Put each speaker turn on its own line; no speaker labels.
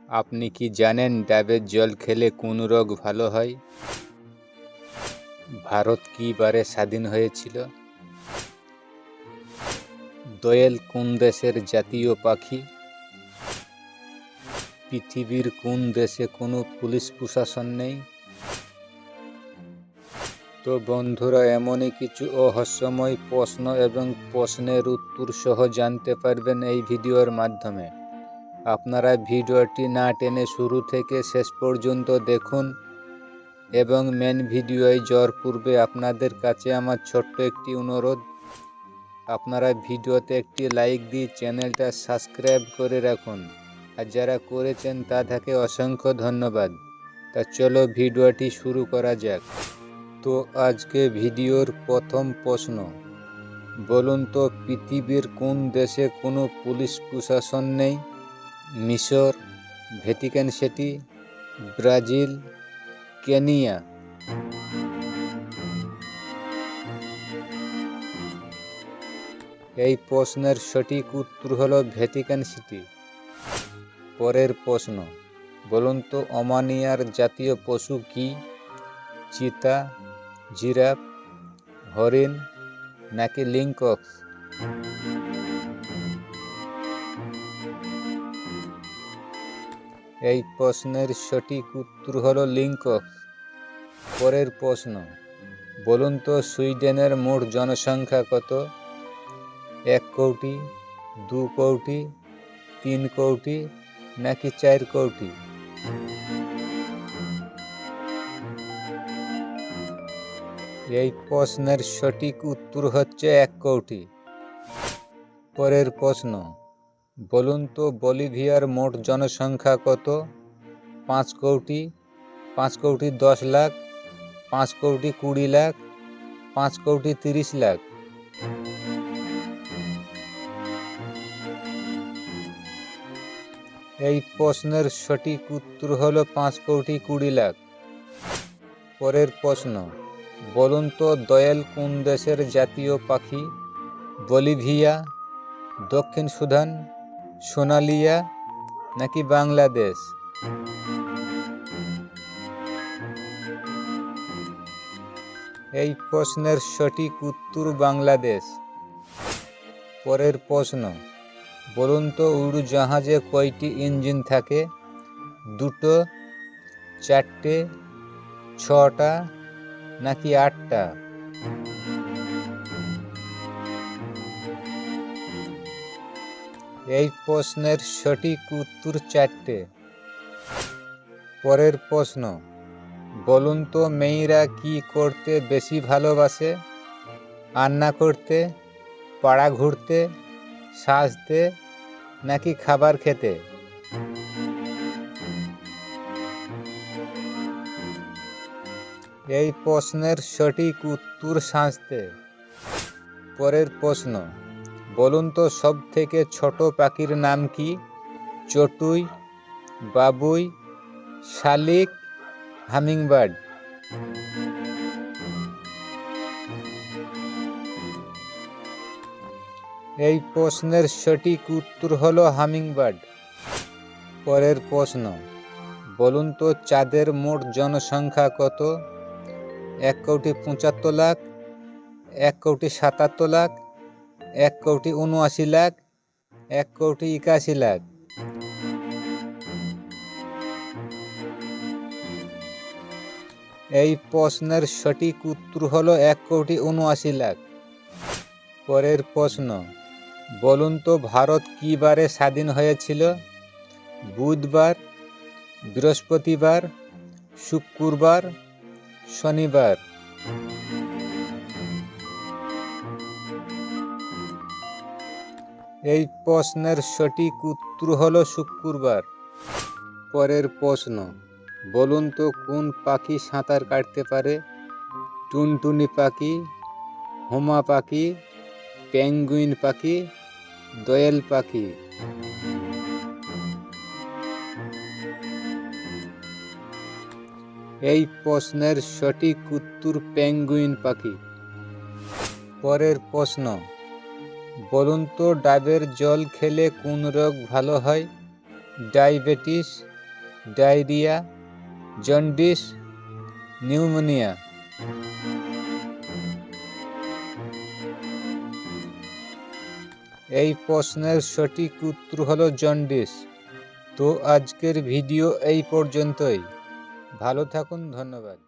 আপনি কি জানেন ডাবের জল খেলে কোন রোগ ভালো হয়? ভারত কী বারে স্বাধীন হয়েছিল? দোয়েল কোন দেশের জাতীয় পাখি? পৃথিবীর কোন দেশে কোনো পুলিশ প্রশাসন নেই? তো বন্ধুরা, এমনই কিছু রহস্যময় প্রশ্ন এবং প্রশ্নের উত্তর সহ জানতে পারবেন এই ভিডিওর মাধ্যমে। আপনারা ভিডিওটি না টেনে শুরু থেকে শেষ পর্যন্ত দেখুন এবং মেন ভিডিওয় যাওয়ার পূর্বে আপনাদের কাছে আমার ছোট্ট একটি অনুরোধ, আপনারা ভিডিওতে একটি লাইক দিয়ে চ্যানেলটা সাবস্ক্রাইব করে রাখুন, আর যারা করেছেন তাদেরকে অসংখ্য ধন্যবাদ। তা চলো ভিডিওটি শুরু করা যাক। তো আজকে ভিডিওর প্রথম প্রশ্ন, বলুন তো পৃথিবীর কোন দেশে কোনো পুলিশ প্রশাসন নেই? মিশর, ভ্যাটিকান সিটি, ব্রাজিল, কেনিয়া? এই প্রশ্নের সঠিক উত্তর হলো ভ্যাটিকান সিটি। পরের প্রশ্ন, বলুন তো ওমানিয়ার জাতীয় পশু কি? চিতা, জিরাফ, হরিণ নাকি লিংকক্স? এই প্রশ্নের সঠিক উত্তর হলো লিংকক্স। পরের প্রশ্ন, বলুন তো সুইডেনের মোট জনসংখ্যা কত? 1 কোটি, 2 কোটি, 3 কোটি নাকি 4 কোটি? এই প্রশ্নের সঠিক উত্তর হচ্ছে 1 কোটি। পরের প্রশ্ন, বলুন তো বলিভিয়ার মোট জনসংখ্যা কত? 5 কোটি, 5 কোটি 10 লাখ, 5 কোটি 20 লাখ, 5 কোটি 30 লাখ? এই প্রশ্নের সঠিক উত্তর হলো 5 কোটি 20 লাখ। পরের প্রশ্ন, বলুন তো দোয়েল কোন দেশের জাতীয় পাখি? বলিভিয়া, দক্ষিণ সুদান, সোমালিয়া নাকি বাংলাদেশ? এই প্রশ্নের সঠিক উত্তর বাংলাদেশ। পরের প্রশ্ন, বলুন তো উড়োজাহাজে কয়টি ইঞ্জিন থাকে? 2টো, 4টে, 6টা নাকি 8টা? এই প্রশ্নের সঠিক উত্তর 4টে। পরের প্রশ্ন, বলুন তো মেয়েরা কি করতে বেশি ভালোবাসে? রান্না করতে, পাড়া ঘুরতে, সাজতে নাকি খাবার খেতে? এই প্রশ্নের সঠিক উত্তর সাজতে। পরের প্রশ্ন, বলুন তো সব থেকে ছোট পাখির নাম কি? চটুই, বাবুই, শালিক, হামিংবার্ড? এই প্রশ্নের সঠিক উত্তর হলো হামিংবার্ড। পরের প্রশ্ন, বলুন তো চাঁদের মোট জনসংখ্যা কত? 1 কোটি 75 লাখ, 1 কোটি 77 লাখ, 1 কোটি 79 লাখ, 1 কোটি 81 লাখ? এই প্রশ্নের সঠিক উত্তর হলো 1 কোটি 79 লাখ। পরের প্রশ্ন, বলুন তো ভারত কী বারে স্বাধীন হয়েছিল? বুধবার, বৃহস্পতিবার, শুক্রবার, শনিবার? এই প্রশ্নের সঠিক উত্তর হলো শুক্রবার। পরের প্রশ্ন, বলুন তো কোন পাখি সাঁতার কাটতে পারে? টুনটুনি পাখি, হুমা পাখি, পেঙ্গুইন পাখি, দোয়েল পাখি? এই প্রশ্নের সঠিক উত্তর পেঙ্গুইন পাখি। পরের প্রশ্ন, বলুন তো ডাবের জল খেলে কোন রোগ ভালো হয়? Diabetes, diarrhoea, jaundice, pneumonia. এই প্রশ্নের সঠিক উত্তর হলো জন্ডিস। তো আজকের ভিডিও এই পর্যন্তই। ভালো থাকুন, ধন্যবাদ।